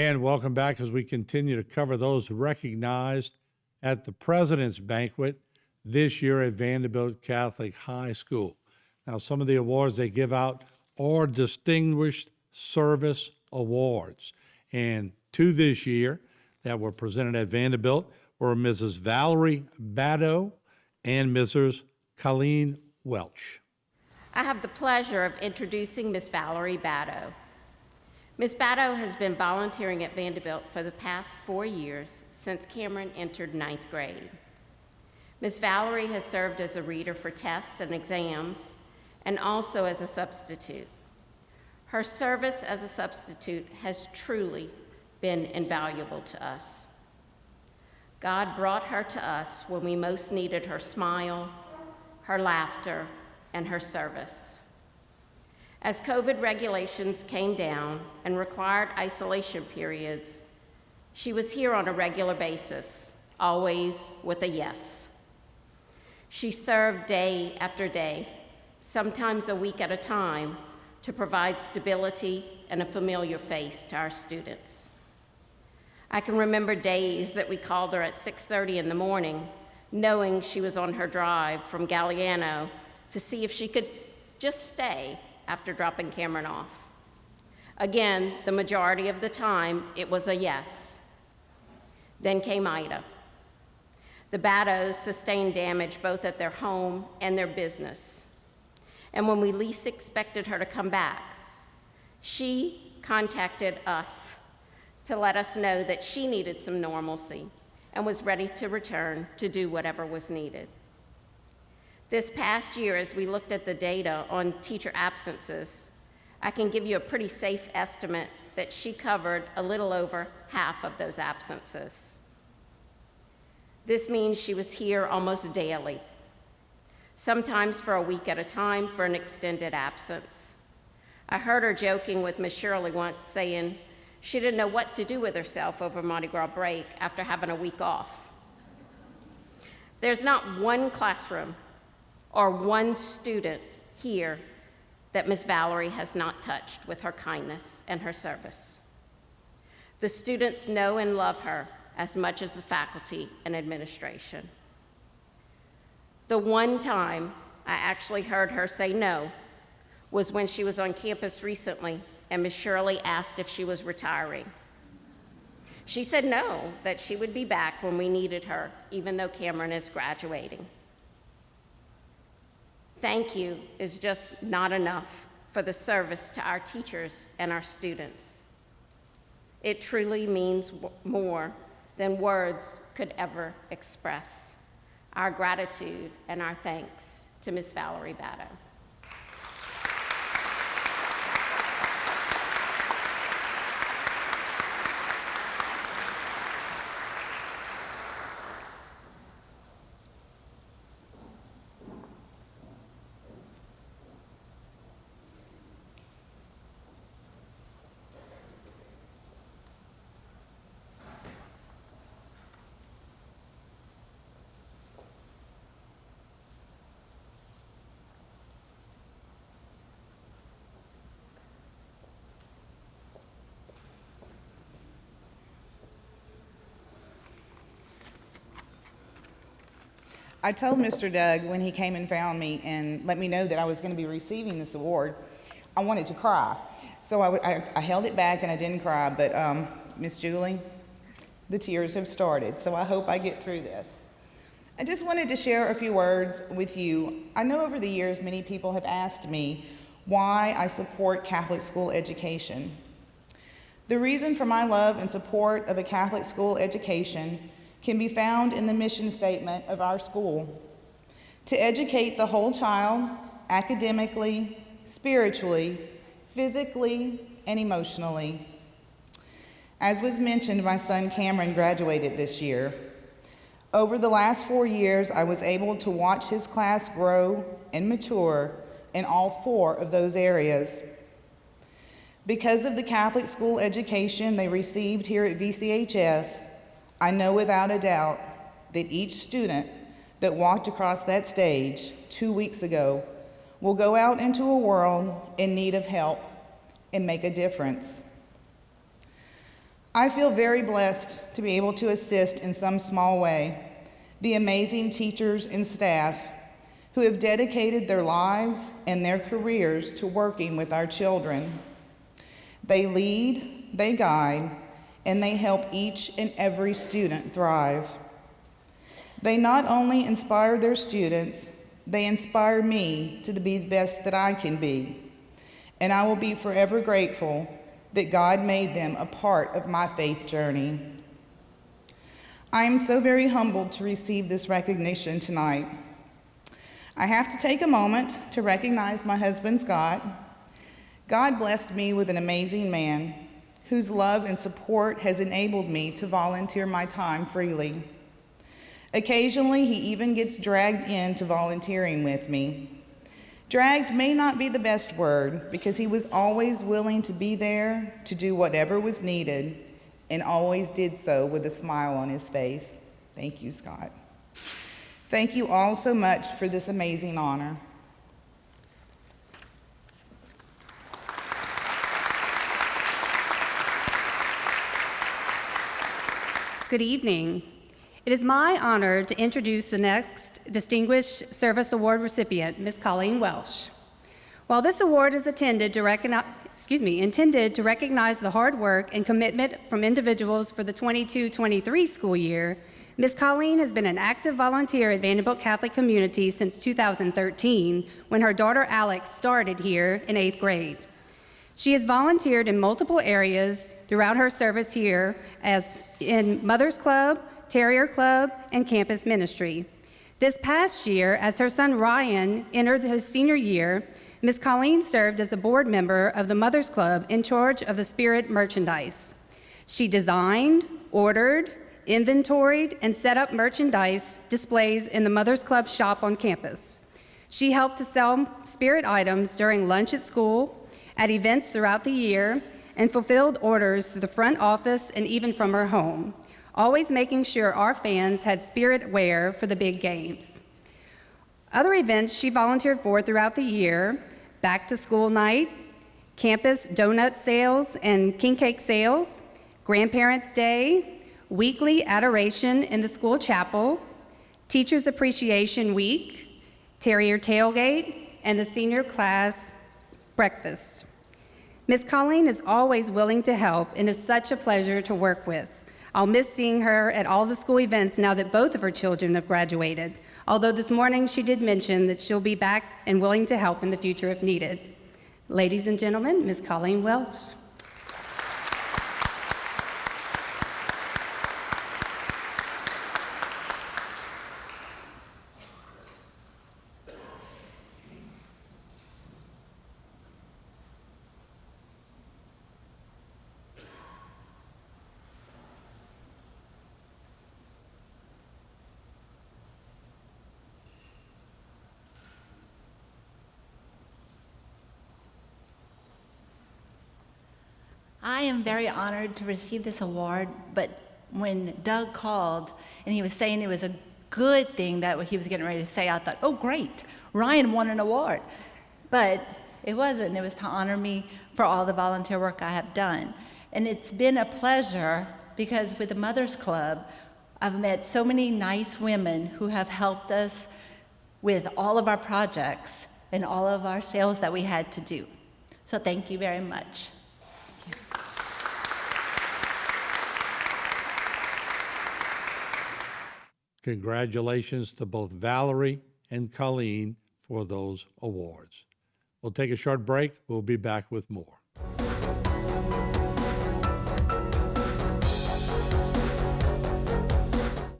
And welcome back as we continue to cover those recognized at the President's Banquet this year at Vandebilt Catholic High School. Now, some of the awards they give out are Distinguished Service Awards. And two this year that were presented at Vandebilt were Mrs. Valerie Badeaux and Mrs. Colleen Welch. I have the pleasure of introducing Miss Valerie Badeaux. Ms. Badeaux has been volunteering at Vandebilt for the past 4 years since Cameron entered 9th grade. Ms. Valerie has served as a reader for tests and exams and also as a substitute. Her service as a substitute has truly been invaluable to us. God brought her to us when we most needed her smile, her laughter, and her service. As COVID regulations came down and required isolation periods, she was here on a regular basis, always with a yes. She served day after day, sometimes a week at a time, to provide stability and a familiar face to our students. I can remember days that we called her at 6:30 in the morning, knowing she was on her drive from Galliano to see if she could just stay after dropping Cameron off. Again, the majority of the time, it was a yes. Then came Ida. The Badeaux sustained damage both at their home and their business. And when we least expected her to come back, she contacted us to let us know that she needed some normalcy and was ready to return to do whatever was needed. This past year, as we looked at the data on teacher absences, I can give you a pretty safe estimate that she covered a little over half of those absences. This means she was here almost daily, sometimes for a week at a time for an extended absence. I heard her joking with Miss Shirley once, saying she didn't know what to do with herself over Mardi Gras break after having a week off. There's not one classroom or one student here that Ms. Valerie has not touched with her kindness and her service. The students know and love her as much as the faculty and administration. The one time I actually heard her say no was when she was on campus recently and Ms. Shirley asked if she was retiring. She said no, that she would be back when we needed her, even though Cameron is graduating. Thank you is just not enough for the service to our teachers and our students. It truly means more than words could ever express. Our gratitude and our thanks to Ms. Valerie Badeaux. I told Mr. Doug when he came and found me and let me know that I was going to be receiving this award, I wanted to cry. So I held it back and I didn't cry, but Miss Julie, the tears have started, so I hope I get through this. I just wanted to share a few words with you. I know over the years many people have asked me why I support Catholic school education. The reason for my love and support of a Catholic school education can be found in the mission statement of our school: to educate the whole child academically, spiritually, physically, and emotionally. As was mentioned, my son Cameron graduated this year. Over the last 4 years, I was able to watch his class grow and mature in all 4 of those areas. Because of the Catholic school education they received here at VCHS, I know without a doubt that each student that walked across that stage 2 weeks ago will go out into a world in need of help and make a difference. I feel very blessed to be able to assist in some small way the amazing teachers and staff who have dedicated their lives and their careers to working with our children. They lead, they guide, and they help each and every student thrive. They not only inspire their students, they inspire me to be the best that I can be. And I will be forever grateful that God made them a part of my faith journey. I am so very humbled to receive this recognition tonight. I have to take a moment to recognize my husband, Scott. God blessed me with an amazing man whose love and support has enabled me to volunteer my time freely. Occasionally, he even gets dragged into volunteering with me. Dragged may not be the best word because he was always willing to be there to do whatever was needed and always did so with a smile on his face. Thank you, Scott. Thank you all so much for this amazing honor. Good evening. It is my honor to introduce the next Distinguished Service Award recipient, Ms. Colleen Welch. While this award is intended to recognize the hard work and commitment from individuals for the 22-23 school year, Ms. Colleen has been an active volunteer at Vandebilt Catholic Community since 2013, when her daughter Alex started here in 8th grade. She has volunteered in multiple areas throughout her service here, as in Mother's Club, Terrier Club, and campus ministry. This past year, as her son Ryan entered his senior year, Ms. Colleen served as a board member of the Mother's Club in charge of the spirit merchandise. She designed, ordered, inventoried, and set up merchandise displays in the Mother's Club shop on campus. She helped to sell spirit items during lunch at school, at events throughout the year, and fulfilled orders through the front office and even from her home, always making sure our fans had spirit wear for the big games. Other events she volunteered for throughout the year: back to school night, campus donut sales and king cake sales, Grandparents' Day, weekly adoration in the school chapel, Teachers Appreciation Week, Terrier Tailgate, and the senior class breakfast. Ms. Colleen is always willing to help and is such a pleasure to work with. I'll miss seeing her at all the school events now that both of her children have graduated, although this morning she did mention that she'll be back and willing to help in the future if needed. Ladies and gentlemen, Ms. Colleen Welch. I am very honored to receive this award, but when Doug called and he was saying it was a good thing that he was getting ready to say, I thought, oh great, Ryan won an award. But it wasn't. It was to honor me for all the volunteer work I have done. And it's been a pleasure because with the Mother's Club, I've met so many nice women who have helped us with all of our projects and all of our sales that we had to do. So thank you very much. Congratulations to both Valerie and Colleen for those awards. We'll take a short break. We'll be back with more.